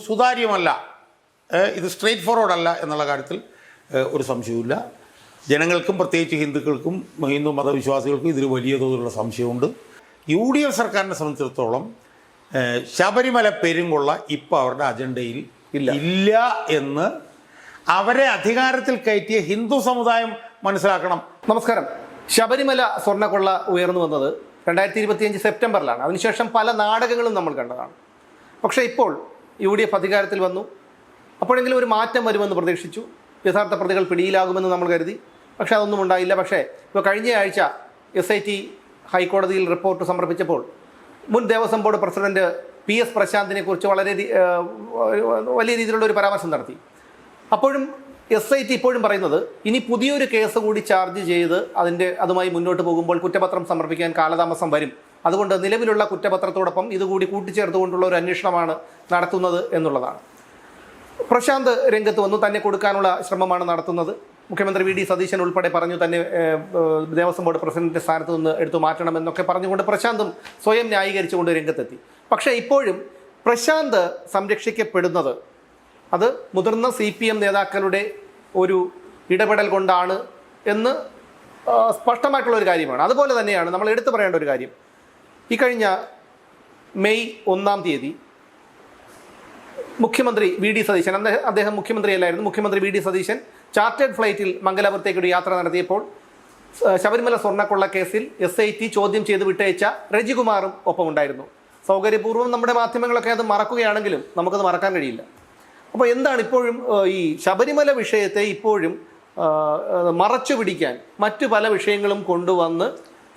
സുതാര്യമല്ല, ഇത് straight forward അല്ല എന്നുള്ള കാര്യത്തിൽ ഒരു സംശയവുമില്ല. ജനങ്ങൾക്കും പ്രത്യേകിച്ച് ഹിന്ദുക്കൾക്കും ഹിന്ദു മതവിശ്വാസികൾക്കും ഇതിൽ വലിയ തോതിലുള്ള സംശയമുണ്ട്. UDF സർക്കാരിനെ സംബന്ധിച്ചിടത്തോളം ശബരിമല പെരുങ്കൊള്ള ഇപ്പോൾ അവരുടെ അജണ്ടയിൽ ഇല്ല എന്ന് അവരെ അധികാരത്തിൽ കയറ്റിയ ഹിന്ദു സമുദായം മനസ്സിലാക്കണം. നമസ്കാരം. ശബരിമല സ്വർണ്ണക്കൊള്ള ഉയർന്നു വന്നത് 2025 സെപ്റ്റംബറിലാണ്. അതിനുശേഷം പല നാടകങ്ങളും നമ്മൾ കണ്ടതാണ്. പക്ഷേ ഇപ്പോൾ UDF അധികാരത്തിൽ വന്നു. അപ്പോഴെങ്കിലും ഒരു മാറ്റം വരുമെന്ന് പ്രതീക്ഷിച്ചു. യഥാർത്ഥ പ്രതികൾ പിടിയിലാകുമെന്ന് നമ്മൾ കരുതി. പക്ഷേ അതൊന്നും ഉണ്ടായില്ല. പക്ഷേ ഇപ്പോൾ കഴിഞ്ഞ ആഴ്ച SIT ഹൈക്കോടതിയിൽ റിപ്പോർട്ട് സമർപ്പിച്ചപ്പോൾ മുൻ ദേവസ്വം ബോർഡ് പ്രസിഡന്റ് PS പ്രശാന്തിനെ കുറിച്ച് വലിയ രീതിയിലുള്ള ഒരു പരാമർശം നടത്തി. അപ്പോഴും SIT ഇപ്പോഴും പറയുന്നത് ഇനി പുതിയൊരു കേസ് കൂടി ചാർജ് ചെയ്ത് അതുമായി മുന്നോട്ട് പോകുമ്പോൾ കുറ്റപത്രം സമർപ്പിക്കാൻ കാലതാമസം വരും. അതുകൊണ്ട് നിലവിലുള്ള കുറ്റപത്രത്തോടൊപ്പം ഇതുകൂടി കൂട്ടിച്ചേർത്തുകൊണ്ടുള്ള ഒരു അന്വേഷണമാണ് നടത്തുന്നത് എന്നുള്ളതാണ്. പ്രശാന്ത് രംഗത്ത് വന്നു. തന്നെ കൊടുക്കാനുള്ള ശ്രമമാണ് നടത്തുന്നത്. മുഖ്യമന്ത്രി VD സതീശൻ ഉൾപ്പെടെ പറഞ്ഞു തന്നെ ദേവസ്വം ബോർഡ് പ്രസിഡന്റിന്റെ സ്ഥാനത്ത് നിന്ന് എടുത്തു മാറ്റണമെന്നൊക്കെ പറഞ്ഞുകൊണ്ട് പ്രശാന്തും സ്വയം ന്യായീകരിച്ചുകൊണ്ട് രംഗത്തെത്തി. പക്ഷേ ഇപ്പോഴും പ്രശാന്ത് സംരക്ഷിക്കപ്പെടുന്നത് അത് മുതിർന്ന CPM നേതാക്കളുടെ ഒരു ഇടപെടൽ കൊണ്ടാണ് എന്ന് സ്പഷ്ടമായിട്ടുള്ള ഒരു കാര്യമാണ്. അതുപോലെ തന്നെയാണ് നമ്മൾ എടുത്തു പറയേണ്ട ഒരു കാര്യം. ഈ കഴിഞ്ഞ മെയ് 1-ാം തീയതി മുഖ്യമന്ത്രി VD സതീശൻ, അദ്ദേഹം മുഖ്യമന്ത്രിയല്ലായിരുന്നു, മുഖ്യമന്ത്രി VD സതീശൻ ചാർട്ടേഡ് ഫ്ലൈറ്റിൽ മംഗലാപുരത്തേക്കൊരു യാത്ര നടത്തിയപ്പോൾ ശബരിമല സ്വർണ്ണക്കൊള്ള കേസിൽ SIT ചോദ്യം ചെയ്ത് വിട്ടയച്ച രജികുമാറും ഒപ്പമുണ്ടായിരുന്നു. സൗകര്യപൂർവ്വം നമ്മുടെ മാധ്യമങ്ങളൊക്കെ അത് മറക്കുകയാണെങ്കിലും നമുക്കത് മറക്കാൻ കഴിയില്ല. അപ്പോൾ എന്താണ് ഇപ്പോഴും ഈ ശബരിമല വിഷയത്തെ ഇപ്പോഴും മറച്ചു പിടിക്കാൻ മറ്റു പല വിഷയങ്ങളും കൊണ്ടുവന്ന്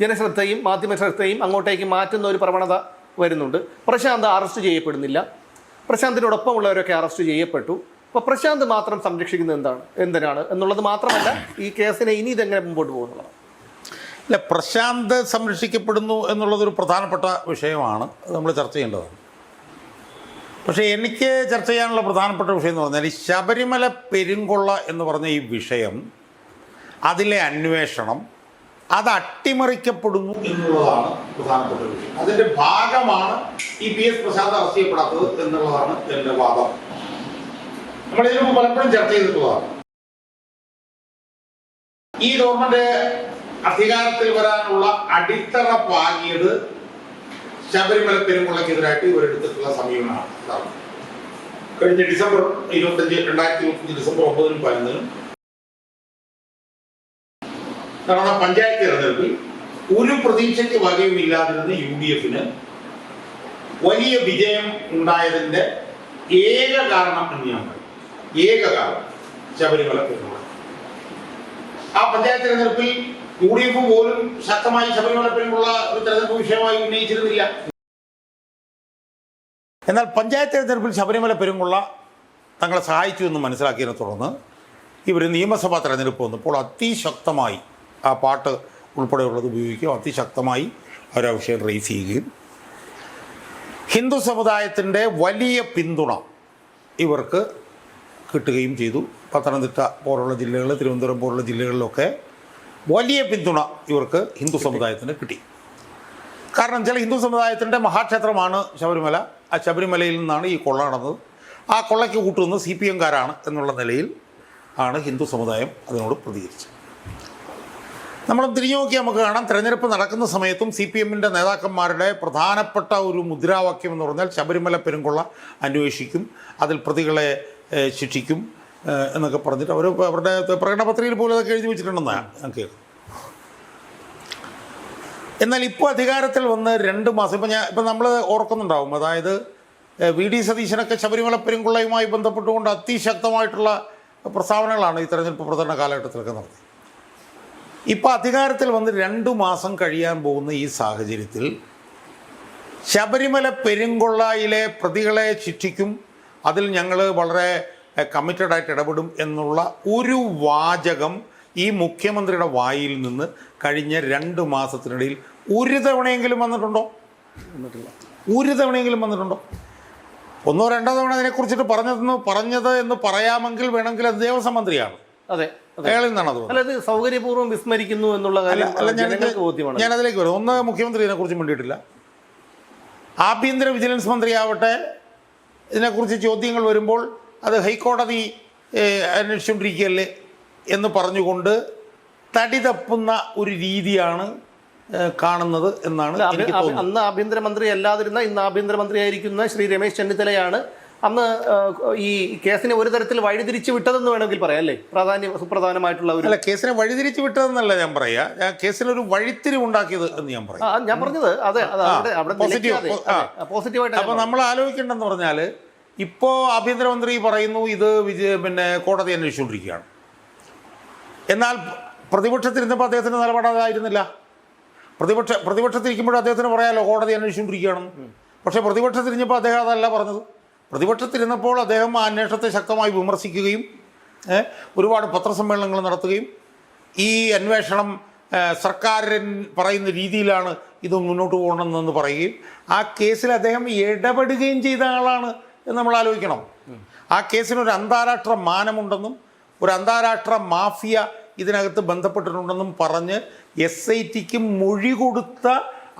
ജനശ്രദ്ധയും മാധ്യമശ്രദ്ധയും അങ്ങോട്ടേക്ക് മാറ്റുന്ന ഒരു പ്രവണത വരുന്നുണ്ട്. പ്രശാന്ത് അറസ്റ്റ് ചെയ്യപ്പെടുന്നില്ല. പ്രശാന്തിനോടൊപ്പമുള്ളവരൊക്കെ അറസ്റ്റ് ചെയ്യപ്പെട്ടു. അപ്പോൾ പ്രശാന്ത് മാത്രം സംരക്ഷിക്കുന്നത് എന്തിനാണ് എന്നുള്ളത് മാത്രമല്ല, ഈ കേസിനെ ഇനി ഇതെങ്ങനെ മുമ്പോട്ട് പോകുന്നതാണ്. അല്ല, പ്രശാന്ത് സംരക്ഷിക്കപ്പെടുന്നു എന്നുള്ളതൊരു പ്രധാനപ്പെട്ട വിഷയമാണ്, അത് നമ്മൾ ചർച്ച ചെയ്യേണ്ടതാണ്. പക്ഷേ എനിക്ക് ചർച്ച ചെയ്യാനുള്ള പ്രധാനപ്പെട്ട വിഷയം എന്ന് പറഞ്ഞാൽ ഈ ശബരിമല പെരുങ്കൊള്ള എന്ന് പറഞ്ഞ ഈ വിഷയം, അതിലെ അന്വേഷണം അത് അട്ടിമറിക്കപ്പെടുന്നു എന്നുള്ളതാണ് പ്രധാനപ്പെട്ട വിഷയം. അതിൻ്റെ ഭാഗമാണ് ഈ PS പ്രശാന്ത് അറസ്റ്റ് ചെയ്യപ്പെടാത്തത് എന്നുള്ളതാണ് എൻ്റെ വാദം. നമ്മളിതിനു മുമ്പ് പലപ്പോഴും ചർച്ച ചെയ്തിട്ടുള്ളതാണ്. ഈ ഗവൺമെന്റ് അധികാരത്തിൽ വരാനുള്ള അടിത്തറ പാകിയത് ശബരിമല പെരുങ്കൊള്ളക്കെതിരായിട്ട് ഇവരെടുത്തിട്ടുള്ള സമീപനമാണ്. കഴിഞ്ഞ ഡിസംബർ 2025 ഡിസംബർ 9-നും 11-നും നടന്ന പഞ്ചായത്ത് തെരഞ്ഞെടുപ്പിൽ ഒരു പ്രതീക്ഷയ്ക്ക് വകയുമില്ലാതിരുന്ന UDFന് വലിയ വിജയം ഉണ്ടായതിൻ്റെ ഏക കാരണം എന്ന് ഞാൻ പറയും. ഏക കാരണം ശബരിമല പെരുങ്കൊള്ള. ആ പഞ്ചായത്ത് തെരഞ്ഞെടുപ്പിൽ UDF പോലും ശക്തമായി ശബരിമല പെരുങ്കൊള്ള ഒരു തെരഞ്ഞെടുപ്പ് വിഷയമായി ഉന്നയിച്ചിരുന്നില്ല. എന്നാൽ പഞ്ചായത്ത് തെരഞ്ഞെടുപ്പിൽ ശബരിമല പെരുങ്കൊള്ള തങ്ങളെ സഹായിച്ചു എന്ന് മനസ്സിലാക്കിയതിനെ തുടർന്ന് ഇവർ നിയമസഭാ തെരഞ്ഞെടുപ്പ് വന്നപ്പോൾ അതിശക്തമായി ആ പാട്ട് ഉൾപ്പെടെയുള്ളത് ഉപയോഗിക്കുകയും അതിശക്തമായി അവർ ആ വിഷയം റേസ് ചെയ്യുകയും ഹിന്ദു സമുദായത്തിൻ്റെ വലിയ പിന്തുണ ഇവർക്ക് കിട്ടുകയും ചെയ്തു. പത്തനംതിട്ട പോലുള്ള ജില്ലകൾ, തിരുവനന്തപുരം പോലുള്ള ജില്ലകളിലൊക്കെ വലിയ പിന്തുണ ഇവർക്ക് ഹിന്ദു സമുദായത്തിന് കിട്ടി. കാരണം ചില ഹിന്ദു സമുദായത്തിൻ്റെ മഹാക്ഷേത്രമാണ് ശബരിമല. ആ ശബരിമലയിൽ നിന്നാണ് ഈ കൊള്ള നടന്നത്. ആ കൊള്ളയ്ക്ക് കൂട്ടുന്നത് CPMകാരാണ് എന്നുള്ള നിലയിൽ ആണ് ഹിന്ദു സമുദായം അതിനോട് പ്രതികരിച്ചത്. നമ്മൾ തിരിഞ്ഞു നോക്കിയാൽ നമുക്ക് കാണാം, തിരഞ്ഞെടുപ്പ് നടക്കുന്ന സമയത്തും CPMൻ്റെ നേതാക്കന്മാരുടെ പ്രധാനപ്പെട്ട ഒരു മുദ്രാവാക്യം എന്ന് പറഞ്ഞാൽ ശബരിമല പെരുങ്കൊള്ള അന്വേഷിക്കും, അതിൽ പ്രതികളെ ശിക്ഷിക്കും എന്നൊക്കെ പറഞ്ഞിട്ട് അവരുടെ പ്രകടനപത്രികയിൽ പോലും അതൊക്കെ എഴുതി വെച്ചിട്ടുണ്ടെന്നാണ് ഞാൻ കേൾക്കുന്നത്. എന്നാൽ ഇപ്പോൾ അധികാരത്തിൽ വന്ന് 2 മാസം ഇപ്പം നമ്മൾ ഓർക്കുന്നുണ്ടാവും, അതായത് VD സതീശനൊക്കെ ശബരിമല പെരുങ്കൊള്ളയുമായി ബന്ധപ്പെട്ടുകൊണ്ട് അതിശക്തമായിട്ടുള്ള പ്രസ്താവനകളാണ് ഈ തെരഞ്ഞെടുപ്പ് പ്രചരണ കാലഘട്ടത്തിലൊക്കെ നടത്തി. ഇപ്പോൾ അധികാരത്തിൽ വന്ന് 2 മാസം കഴിയാൻ പോകുന്ന ഈ സാഹചര്യത്തിൽ ശബരിമല പെരുങ്കൊള്ളയിലെ പ്രതികളെ ശിക്ഷിക്കും, അതിൽ ഞങ്ങൾ വളരെ കമ്മിറ്റഡായിട്ട് ഇടപെടും എന്നുള്ള ഒരു വാചകം ഈ മുഖ്യമന്ത്രിയുടെ വായിൽ നിന്ന് കഴിഞ്ഞ 2 മാസത്തിനിടയിൽ ഒരു തവണയെങ്കിലും വന്നിട്ടുണ്ടോ? ഒരു തവണയെങ്കിലും വന്നിട്ടുണ്ടോ? 1-2 തവണ അതിനെക്കുറിച്ചിട്ട് പറഞ്ഞത് എന്ന് പറയാമെങ്കിൽ വേണമെങ്കിൽ അത് ദേവസ്വം മന്ത്രിയാണ്. അതെ, അയാളിൽ നിന്നാണ് അത്. അല്ലാതെ സൗകര്യപൂർവ്വം വിസ്മരിക്കുന്നു എന്നുള്ള കാര്യം ഞാൻ അതിലേക്ക് വരും. ഒന്ന്, മുഖ്യമന്ത്രി ഇതിനെക്കുറിച്ച് മിണ്ടിയിട്ടില്ല. ആഭ്യന്തര വിജിലൻസ് മന്ത്രിയാവട്ടെ ഇതിനെക്കുറിച്ച് ചോദ്യങ്ങൾ വരുമ്പോൾ അത് ഹൈക്കോടതി അന്വേഷിച്ചുകൊണ്ടിരിക്കുകയല്ലേ എന്ന് പറഞ്ഞുകൊണ്ട് തടി തപ്പുന്ന ഒരു രീതിയാണ് കാണുന്നത് എന്നാണ് എനിക്ക് തോന്നുന്നത്. അന്ന് ആഭ്യന്തരമന്ത്രി അല്ലാതിരുന്ന ഇന്ന് ആഭ്യന്തരമന്ത്രിയായിരിക്കുന്ന ശ്രീ രമേശ് ചെന്നിത്തലയാണ് അന്ന് ഈ കേസിനെ ഒരു തരത്തിൽ വഴിതിരിച്ചു വിട്ടതെന്ന് വേണമെങ്കിൽ പറയാം അല്ലേ? സുപ്രധാനമായിട്ടുള്ള ഒരു അല്ല, കേസിനെ വഴിതിരിച്ചു വിട്ടതെന്നല്ല ഞാൻ പറയാ, കേസിനൊരു വഴിത്തിരിവ് ഉണ്ടാക്കിയത് എന്ന് ഞാൻ പറയാം. ഞാൻ പറഞ്ഞത് അതെ, പോസിറ്റീവായിട്ട്. അപ്പൊ നമ്മൾ ആലോചിക്കേണ്ടെന്ന് പറഞ്ഞാൽ ഇപ്പോൾ ആഭ്യന്തരമന്ത്രി പറയുന്നു ഇത് കോടതി അന്വേഷിച്ചുകൊണ്ടിരിക്കുകയാണ്. എന്നാൽ പ്രതിപക്ഷത്തിരുന്നപ്പോൾ അദ്ദേഹത്തിന് നിലപാടായിരുന്നില്ല. പ്രതിപക്ഷത്തിരിക്കുമ്പോഴും അദ്ദേഹത്തിന് പറയാമല്ലോ കോടതി അന്വേഷിച്ചുകൊണ്ടിരിക്കുകയാണെന്ന്. പക്ഷേ പ്രതിപക്ഷത്തിരിഞ്ഞപ്പോൾ അദ്ദേഹം അതല്ല പറഞ്ഞത്. പ്രതിപക്ഷത്തിരുന്നപ്പോൾ അദ്ദേഹം ആ അന്വേഷണത്തെ ശക്തമായി വിമർശിക്കുകയും ഒരുപാട് പത്രസമ്മേളനങ്ങൾ നടത്തുകയും ഈ അന്വേഷണം സർക്കാരിൻ പറയുന്ന രീതിയിലാണ് ഇത് മുന്നോട്ട് പോകണമെന്ന് പറയുകയും ആ കേസിൽ അദ്ദേഹം ഇടപെടുകയും ചെയ്ത ആളാണ് എന്ന് നമ്മൾ ആലോചിക്കണം. ആ കേസിനൊരു അന്താരാഷ്ട്ര മാനമുണ്ടെന്നും ഒരു അന്താരാഷ്ട്ര മാഫിയ ഇതിനകത്ത് ബന്ധപ്പെട്ടിട്ടുണ്ടെന്നും പറഞ്ഞ് SITക്ക് മൊഴി കൊടുത്ത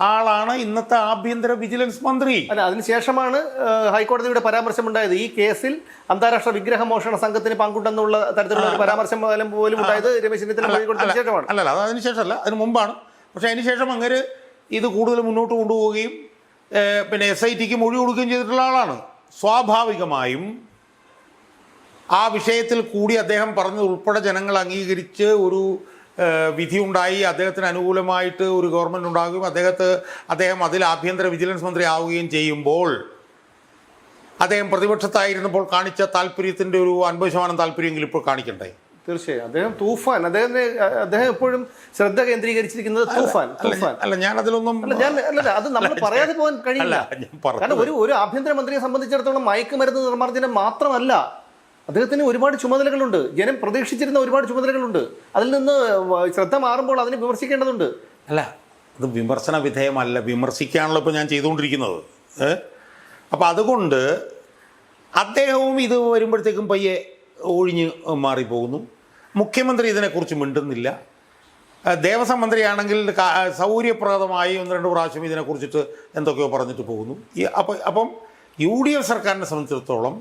ആളാണ് ഇന്നത്തെ ആഭ്യന്തര വിജിലൻസ് മന്ത്രി. അല്ല, അതിനുശേഷമാണ് ഹൈക്കോടതിയുടെ പരാമർശമുണ്ടായത്. ഈ കേസിൽ അന്താരാഷ്ട്ര വിഗ്രഹ മോഷണ സംഘത്തിന് പങ്കുണ്ടെന്നുള്ള തരത്തിലുള്ള പരാമർശം പോലും ഉണ്ടായത് രമേശ് ചെന്നിത്തല ശേഷമാണ്. അല്ലല്ല, അത് അതിനുശേഷമല്ല, അതിന് മുമ്പാണ്. പക്ഷേ അതിനുശേഷം അങ്ങനെ ഇത് കൂടുതൽ മുന്നോട്ട് കൊണ്ടുപോവുകയും SITക്ക് മൊഴി കൊടുക്കുകയും ചെയ്തിട്ടുള്ള ആളാണ്. സ്വാഭാവികമായും ആ വിഷയത്തിൽ കൂടി അദ്ദേഹം പറഞ്ഞത് ഉൾപ്പെടെ ജനങ്ങൾ അംഗീകരിച്ച് ഒരു വിധിയുണ്ടായി, അദ്ദേഹത്തിന് അനുകൂലമായിട്ട് ഒരു ഗവൺമെൻറ് ഉണ്ടാകുകയും അദ്ദേഹം അതിൽ ആഭ്യന്തര വിജിലൻസ് മന്ത്രി ആവുകയും ചെയ്യുമ്പോൾ അദ്ദേഹം പ്രതിപക്ഷത്തായിരുന്നപ്പോൾ കാണിച്ച താല്പര്യത്തിൻ്റെ ഒരു 50% താല്പര്യമെങ്കിലും ഇപ്പോൾ കാണിക്കണ്ടേ? തീർച്ചയായും. അദ്ദേഹം തൂഫാൻ, അദ്ദേഹം എപ്പോഴും ശ്രദ്ധ കേന്ദ്രീകരിച്ചിരിക്കുന്നത് തൂഫാൻ. അല്ല, ഞാൻ അതിലൊന്നും അത് നമ്മൾ പറയാതെ പോകാൻ കഴിയില്ല. കാരണം ഒരു ആഭ്യന്തരമന്ത്രിയെ സംബന്ധിച്ചിടത്തോളം മയക്കുമരുന്ന് നിർമ്മാർജ്ജനം മാത്രമല്ല, അദ്ദേഹത്തിന് ഒരുപാട് ചുമതലകളുണ്ട്. ജനം പ്രതീക്ഷിച്ചിരുന്ന ഒരുപാട് ചുമതലകളുണ്ട്. അതിൽ നിന്ന് ശ്രദ്ധ മാറുമ്പോൾ അതിനെ വിമർശിക്കേണ്ടതുണ്ട്. അല്ല, അത് വിമർശന വിധേയമല്ല, വിമർശിക്കാണല്ലോ ഇപ്പോൾ ഞാൻ ചെയ്തുകൊണ്ടിരിക്കുന്നത്. അപ്പോൾ അതുകൊണ്ട് അദ്ദേഹവും ഇത് വരുമ്പോഴത്തേക്കും പയ്യെ ഒഴിഞ്ഞ് മാറിപ്പോകുന്നു. മുഖ്യമന്ത്രി ഇതിനെക്കുറിച്ച് മിണ്ടുന്നില്ല. ദേവസ്വം മന്ത്രിയാണെങ്കിൽ സൗകര്യപ്രദമായി 1-2 പ്രാവശ്യം ഇതിനെക്കുറിച്ചിട്ട് എന്തൊക്കെയോ പറഞ്ഞിട്ട് പോകുന്നു. അപ്പം UDF സർക്കാരിനെ സംബന്ധിച്ചിടത്തോളം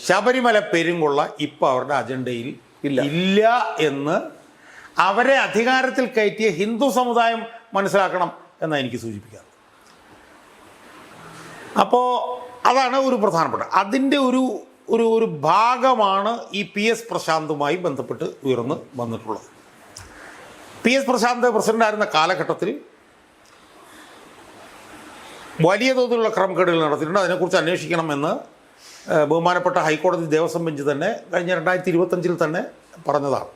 ശബരിമല പെരുങ്കൊള്ള ഇപ്പോൾ അവരുടെ അജണ്ടയിൽ ഇല്ല എന്ന് അവരെ അധികാരത്തിൽ കയറ്റിയ ഹിന്ദു സമുദായം മനസ്സിലാക്കണം എന്നാണ് എനിക്ക് സൂചിപ്പിക്കാറ്. അപ്പോൾ അതാണ് ഒരു പ്രധാനപ്പെട്ട അതിൻ്റെ ഒരു ഭാഗമാണ് ഈ PS പ്രശാന്തുമായി ബന്ധപ്പെട്ട് ഉയർന്ന് വന്നിട്ടുള്ളത്. PS പ്രശാന്ത് പ്രസിഡൻ്റായിരുന്ന കാലഘട്ടത്തിൽ വലിയ തോതിലുള്ള ക്രമക്കേടുകൾ നടത്തിയിട്ടുണ്ട്. അതിനെക്കുറിച്ച് അന്വേഷിക്കണമെന്ന് ബഹുമാനപ്പെട്ട ഹൈക്കോടതി ദേവസ്വം ബെഞ്ച് തന്നെ കഴിഞ്ഞ 2025 തന്നെ പറഞ്ഞതാണ്.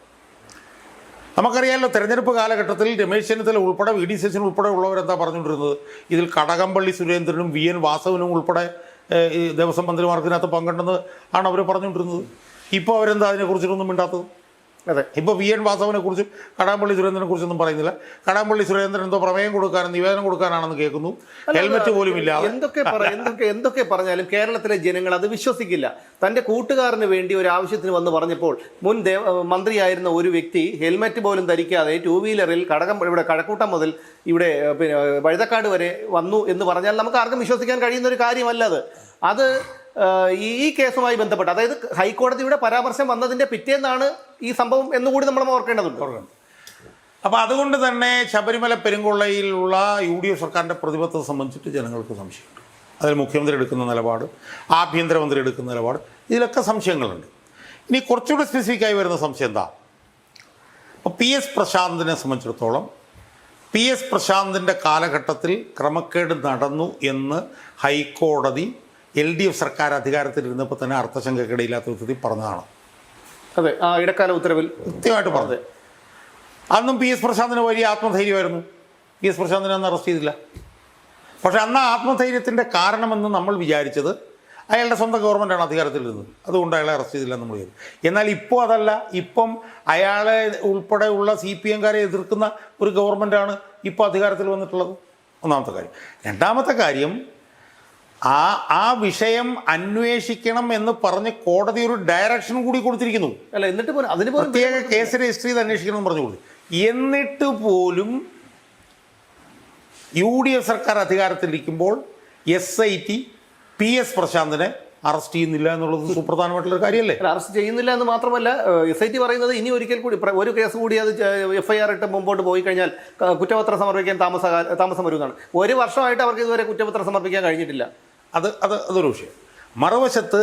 നമുക്കറിയാമല്ലോ, തെരഞ്ഞെടുപ്പ് കാലഘട്ടത്തിൽ രമേശ് ചെന്നിത്തല ഉൾപ്പെടെ VD സതീശൻ ഉൾപ്പെടെ ഉള്ളവരെന്താ പറഞ്ഞുകൊണ്ടിരുന്നത്? ഇതിൽ കടകംപള്ളി സുരേന്ദ്രനും VN വാസവനും ഉൾപ്പെടെ ഈ ദേവസ്വം മന്ത്രിമാർക്ക് ഇതിനകത്ത് പങ്കുണ്ടെന്ന് ആണ് അവർ പറഞ്ഞുകൊണ്ടിരുന്നത്. ഇപ്പോൾ അവരെന്താ അതിനെക്കുറിച്ചിട്ടൊന്നും മിണ്ടാത്തത്? അതെ, ഇപ്പോൾ VN വാസവനെ കുറിച്ചും കടകംപള്ളി സുരേന്ദ്രനെ കുറിച്ചൊന്നും പറയുന്നില്ല. കടകംപള്ളി സുരേന്ദ്രൻ എന്തോ പ്രമേയം കൊടുക്കാനും നിവേദനം കൊടുക്കാനാണെന്ന് കേൾക്കുന്നു. ഹെൽമെറ്റ് പോലും ഇല്ല. എന്തൊക്കെ പറഞ്ഞാലും കേരളത്തിലെ ജനങ്ങൾ അത് വിശ്വസിക്കില്ല. തൻ്റെ കൂട്ടുകാരന് വേണ്ടി ഒരു ആവശ്യത്തിന് വന്ന് പറഞ്ഞപ്പോൾ മുൻ മന്ത്രിയായിരുന്ന ഒരു വ്യക്തി ഹെൽമെറ്റ് പോലും ധരിക്കാതെ 2 വീലറിൽ ഇവിടെ കഴക്കൂട്ടം മുതൽ ഇവിടെ വഴുതക്കാട് വരെ വന്നു എന്ന് പറഞ്ഞാൽ നമുക്ക് ആർക്കും വിശ്വസിക്കാൻ കഴിയുന്ന ഒരു കാര്യമല്ല അത്. ഈ കേസുമായി ബന്ധപ്പെട്ട്, അതായത് ഹൈക്കോടതിയുടെ പരാമർശം വന്നതിൻ്റെ പിറ്റേന്നാണ് ഈ സംഭവം എന്നുകൂടി നമ്മൾ ഓർക്കേണ്ടതുണ്ട്. അപ്പോൾ അതുകൊണ്ട് തന്നെ ശബരിമല പെരുങ്കൊള്ളയിലുള്ള UDF സർക്കാരിൻ്റെ പ്രതിബദ്ധത സംബന്ധിച്ചിട്ട് ജനങ്ങൾക്ക് സംശയമുണ്ട്. അതിൽ മുഖ്യമന്ത്രി എടുക്കുന്ന നിലപാട്, ആഭ്യന്തരമന്ത്രി എടുക്കുന്ന നിലപാട്, ഇതിലൊക്കെ സംശയങ്ങളുണ്ട്. ഇനി കുറച്ചുകൂടി സ്പെസിഫിക്കായി വരുന്ന സംശയം എന്താ? അപ്പോൾ PS പ്രശാന്തിനെ സംബന്ധിച്ചിടത്തോളം PS പ്രശാന്തിൻ്റെ കാലഘട്ടത്തിൽ ക്രമക്കേട് നടന്നു എന്ന് ഹൈക്കോടതി LDF സർക്കാർ അധികാരത്തിലിരുന്നപ്പോൾ തന്നെ അർത്ഥശങ്കക്കിടയില്ലാത്ത വിധത്തിൽ പറഞ്ഞതാണ്. അതെ, ആ ഇടക്കാല ഉത്തരവിൽ കൃത്യമായിട്ട് പറഞ്ഞത്. അന്നും PS പ്രശാന്തിന് വലിയ ആത്മധൈര്യമായിരുന്നു. PS പ്രശാന്തിനെ അന്ന് അറസ്റ്റ് ചെയ്തില്ല. പക്ഷേ അന്ന് ആത്മധൈര്യത്തിൻ്റെ കാരണമെന്ന് നമ്മൾ വിചാരിച്ചത് അയാളുടെ സ്വന്തം ഗവൺമെൻറ്റാണ് അധികാരത്തിലിരുന്നത്, അതുകൊണ്ട് അയാളെ അറസ്റ്റ് ചെയ്തില്ല നമ്മൾ ചെയ്തു. എന്നാൽ ഇപ്പോൾ അതല്ല. ഇപ്പം അയാളെ ഉൾപ്പെടെയുള്ള CPM-കാരെ എതിർക്കുന്ന ഒരു ഗവൺമെൻറ്റാണ് ഇപ്പോൾ അധികാരത്തിൽ വന്നിട്ടുള്ളത്. ഒന്നാമത്തെ കാര്യം. രണ്ടാമത്തെ കാര്യം, ആ വിഷയം അന്വേഷിക്കണം എന്ന് പറഞ്ഞ് കോടതി ഒരു ഡയറക്ഷൻ കൂടി കൊടുത്തിരിക്കുന്നു. അല്ല, എന്നിട്ട് അതിന് പ്രത്യേക കേസ് രജിസ്റ്റർ ചെയ്ത് അന്വേഷിക്കണം എന്ന് പറഞ്ഞു കൊടുത്തു. എന്നിട്ട് പോലും UDF സർക്കാർ അധികാരത്തിലിരിക്കുമ്പോൾ SIT PS പ്രശാന്തിനെ അറസ്റ്റ് ചെയ്യുന്നില്ല എന്നുള്ളത് സുപ്രധാനമായിട്ടുള്ള കാര്യമല്ലേ? അറസ്റ്റ് ചെയ്യുന്നില്ല എന്ന് മാത്രമല്ല, SIT പറയുന്നത് ഇനി ഒരിക്കൽ കൂടി ഒരു കേസ് കൂടി അത് FIR ഇട്ട് മുമ്പോട്ട് പോയി കഴിഞ്ഞാൽ കുറ്റപത്രം സമർപ്പിക്കാൻ താമസം വരുന്നതാണ്. 1 വർഷമായിട്ട് അവർക്ക് ഇതുവരെ കുറ്റപത്രം സമർപ്പിക്കാൻ കഴിഞ്ഞിട്ടില്ല. അതൊരു വിഷയം. മറുവശത്ത്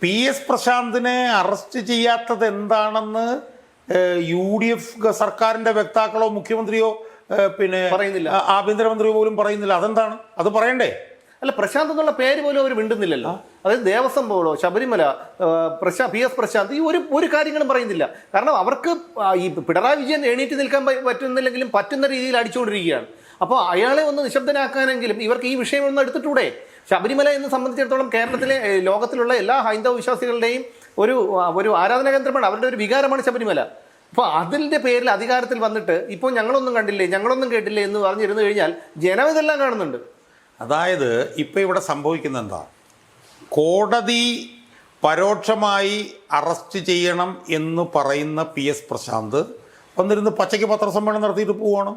PS പ്രശാന്തിനെ അറസ്റ്റ് ചെയ്യാത്തത് എന്താണെന്ന് UDF സർക്കാരിൻ്റെ വക്താക്കളോ മുഖ്യമന്ത്രിയോ പിന്നെ പറയുന്നില്ല, ആഭ്യന്തരമന്ത്രിയോ പോലും പറയുന്നില്ല. അതെന്താണ്? അത് പറയണ്ടേ? അല്ല, പ്രശാന്ത് എന്നുള്ള പേര് പോലും അവർ മിണ്ടുന്നില്ലല്ലോ. അതായത് ദേവസ്വം ബോർഡോ ശബരിമല PS പ്രശാന്ത് ഈ ഒരു കാര്യങ്ങളും പറയുന്നില്ല. കാരണം അവർക്ക് ഈ പിണറായി വിജയൻ എണീറ്റ് നിൽക്കാൻ പറ്റുന്നില്ലെങ്കിലും പറ്റുന്ന രീതിയിൽ അടിച്ചുകൊണ്ടിരിക്കുകയാണ്. അപ്പോൾ അയാളെ ഒന്ന് നിശബ്ദനാക്കാനെങ്കിലും ഇവർക്ക് ഈ വിഷയം ഒന്ന് എടുത്തിട്ടൂടെ? ശബരിമല എന്ന് സംബന്ധിച്ചിടത്തോളം കേരളത്തിലെ ലോകത്തിലുള്ള എല്ലാ ഹൈന്ദവ വിശ്വാസികളുടെയും ഒരു ആരാധനാ കേന്ദ്രമാണ്, അവരുടെ ഒരു വികാരമാണ് ശബരിമല. അപ്പോൾ അതിൻ്റെ പേരിൽ അധികാരത്തിൽ വന്നിട്ട് ഇപ്പോൾ ഞങ്ങളൊന്നും കണ്ടില്ലേ, ഞങ്ങളൊന്നും കേട്ടില്ലേ എന്ന് പറഞ്ഞിരുന്നു കഴിഞ്ഞാൽ ജനം ഇതെല്ലാം കാണുന്നുണ്ട്. അതായത് ഇപ്പോൾ ഇവിടെ സംഭവിക്കുന്ന എന്താ, കോടതി പരോക്ഷമായി അറസ്റ്റ് ചെയ്യണം എന്ന് പറയുന്ന PS പ്രശാന്ത് വന്നിരുന്ന് പച്ചയ്ക്ക് പത്രസമ്മേളനം നടത്തിയിട്ട് പോവുകയാണ്.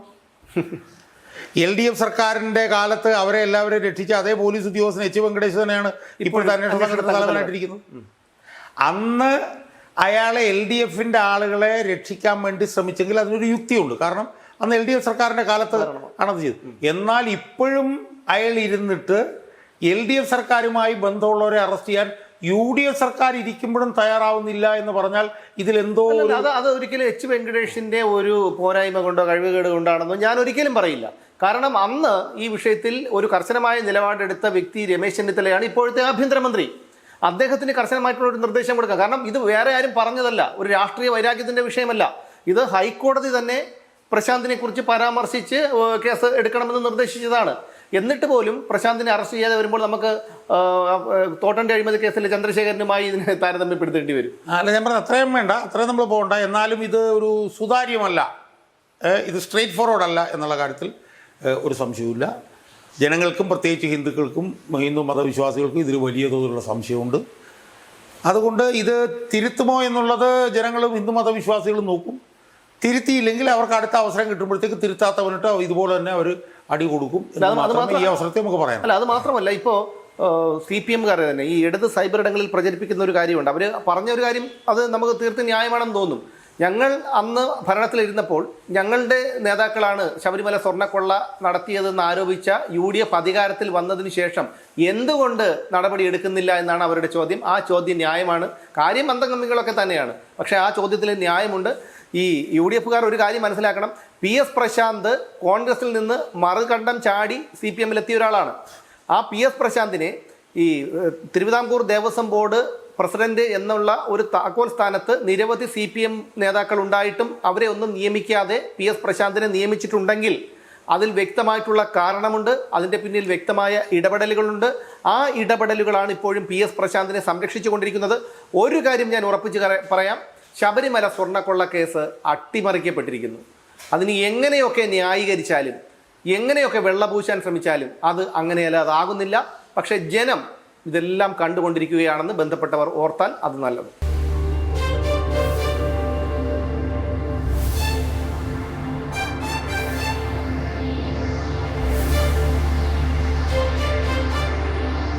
LDF സർക്കാരിൻ്റെ കാലത്ത് അവരെ എല്ലാവരെയും രക്ഷിച്ച അതേ പോലീസ് ഉദ്യോഗസ്ഥൻ H വെങ്കടേഷ് തന്നെയാണ് ഇപ്പോഴത്തെ അന്വേഷണ സംഘത്തിന്റെ തലവനായിട്ടിരിക്കുന്നത്. അന്ന് അയാളെ LDFൻ്റെ ആളുകളെ രക്ഷിക്കാൻ വേണ്ടി ശ്രമിച്ചെങ്കിൽ അതിനൊരു യുക്തിയുണ്ട്. കാരണം അന്ന് LDF സർക്കാരിൻ്റെ കാലത്ത് ആണത് ചെയ്തത്. എന്നാൽ ഇപ്പോഴും അയാൾ ഇരുന്നിട്ട് LDF സർക്കാരുമായി ബന്ധമുള്ളവരെ അറസ്റ്റ് ചെയ്യാൻ UDF സർക്കാർ ഇരിക്കുമ്പോഴും തയ്യാറാവുന്നില്ല എന്ന് പറഞ്ഞാൽ ഇതിലെന്തോ അത് ഒരിക്കലും H വെങ്കടേഷിന്റെ ഒരു പോരായ്മ കൊണ്ടോ കഴിവുകേട് കൊണ്ടാണെന്നോ ഞാൻ ഒരിക്കലും പറയില്ല. കാരണം അന്ന് ഈ വിഷയത്തിൽ ഒരു കർശനമായ നിലപാടെടുത്ത വ്യക്തി രമേശ് ചെന്നിത്തലയാണ്, ഇപ്പോഴത്തെ ആഭ്യന്തരമന്ത്രി. അദ്ദേഹത്തിന് കർശനമായിട്ടുള്ള ഒരു നിർദ്ദേശം കൊടുക്കുക. കാരണം ഇത് വേറെ ആരും പറഞ്ഞതല്ല, ഒരു രാഷ്ട്രീയ വൈരാഗ്യത്തിന്റെ വിഷയമല്ല. ഇത് ഹൈക്കോടതി തന്നെ പ്രശാന്തിനെ കുറിച്ച് പരാമർശിച്ച് കേസ് എടുക്കണമെന്ന് നിർദ്ദേശിച്ചതാണ്. എന്നിട്ട് പോലും പ്രശാന്തിനെ അറസ്റ്റ് ചെയ്യാതെ വരുമ്പോൾ നമുക്ക് തോട്ടൻ്റെ അഴിമതി കേസിലെ ചന്ദ്രശേഖരനുമായി ഇതിനെ താരതമ്യപ്പെടുത്തേണ്ടി വരും. അല്ല, ഞാൻ പറഞ്ഞത് അത്രയും വേണ്ട, അത്രയും നമ്മൾ പോകണ്ട. എന്നാലും ഇത് ഒരു സുതാര്യമല്ല, ഇത് സ്ട്രെയിറ്റ് ഫോർവേഡ് അല്ല എന്നുള്ള കാര്യത്തിൽ ഒരു സംശയവുമില്ല. ജനങ്ങൾക്കും പ്രത്യേകിച്ച് ഹിന്ദുക്കൾക്കും ഹിന്ദു മതവിശ്വാസികൾക്കും ഇതിൽ വലിയ തോതിലുള്ള സംശയമുണ്ട്. അതുകൊണ്ട് ഇത് തിരുത്തുമോ എന്നുള്ളത് ജനങ്ങളും ഹിന്ദു മതവിശ്വാസികളും നോക്കും. തിരുത്തിയില്ലെങ്കിൽ അവർക്ക് അടുത്ത അവസരം കിട്ടുമ്പോഴത്തേക്ക് തിരുത്താത്തവനിട്ട് ഇതുപോലെ തന്നെ അവർ അടി കൊടുക്കും. ഈ അവസരത്തെ നമുക്ക് പറയാം. അല്ല, അത് മാത്രമല്ല, ഇപ്പോൾ CPM-കാരെ തന്നെ ഈ ഇടത് സൈബർ ഇടങ്ങളിൽ പ്രചരിപ്പിക്കുന്ന ഒരു കാര്യമുണ്ട്. അവർ പറഞ്ഞ ഒരു കാര്യം അത് നമുക്ക് തീർത്തും ന്യായമാണെന്ന് തോന്നും. ഞങ്ങൾ അന്ന് ഭരണത്തിലിരുന്നപ്പോൾ ഞങ്ങളുടെ നേതാക്കളാണ് ശബരിമല സ്വർണ്ണക്കൊള്ള നടത്തിയതെന്ന് ആരോപിച്ച UDF അധികാരത്തിൽ വന്നതിന് ശേഷം എന്തുകൊണ്ട് നടപടി എടുക്കുന്നില്ല എന്നാണ് അവരുടെ ചോദ്യം. ആ ചോദ്യം ന്യായമാണ്, കാര്യം അന്തംഗമികളൊക്കെ തന്നെയാണ്. പക്ഷേ ആ ചോദ്യത്തിൽ ന്യായമുണ്ട്. ഈ UDF-കാർ ഒരു കാര്യം മനസ്സിലാക്കണം, PS പ്രശാന്ത് കോൺഗ്രസിൽ നിന്ന് മറുകണ്ഠം ചാടി CPM-ലെത്തിയ ഒരാളാണ്. ആ PS പ്രശാന്തിനെ ഈ തിരുവിതാംകൂർ ദേവസ്വം ബോർഡ് പ്രസിഡന്റ് എന്നുള്ള ഒരു താക്കോൽ സ്ഥാനത്ത് നിരവധി CPM നേതാക്കൾ ഉണ്ടായിട്ടും അവരെ ഒന്നും നിയമിക്കാതെ PS പ്രശാന്തിനെ നിയമിച്ചിട്ടുണ്ടെങ്കിൽ അതിൽ വ്യക്തമായിട്ടുള്ള കാരണമുണ്ട്, അതിൻ്റെ പിന്നിൽ വ്യക്തമായ ഇടപെടലുകളുണ്ട്. ആ ഇടപെടലുകളാണ് ഇപ്പോഴും PS പ്രശാന്തിനെ സംരക്ഷിച്ചു കൊണ്ടിരിക്കുന്നത്. ഒരു കാര്യം ഞാൻ ഉറപ്പിച്ച് പറയാം, ശബരിമല സ്വർണ്ണക്കൊള്ള കേസ് അട്ടിമറിക്കപ്പെട്ടിരിക്കുന്നു. അതിന് എങ്ങനെയൊക്കെ ന്യായീകരിച്ചാലും എങ്ങനെയൊക്കെ വെള്ളപൂശാൻ ശ്രമിച്ചാലും അത് അങ്ങനെയല്ല, അതാകുന്നില്ല. പക്ഷേ ജനം ഇതെല്ലാം കണ്ടുകൊണ്ടിരിക്കുകയാണെന്ന് ബന്ധപ്പെട്ടവർ ഓർത്താൽ അത് നല്ലത്.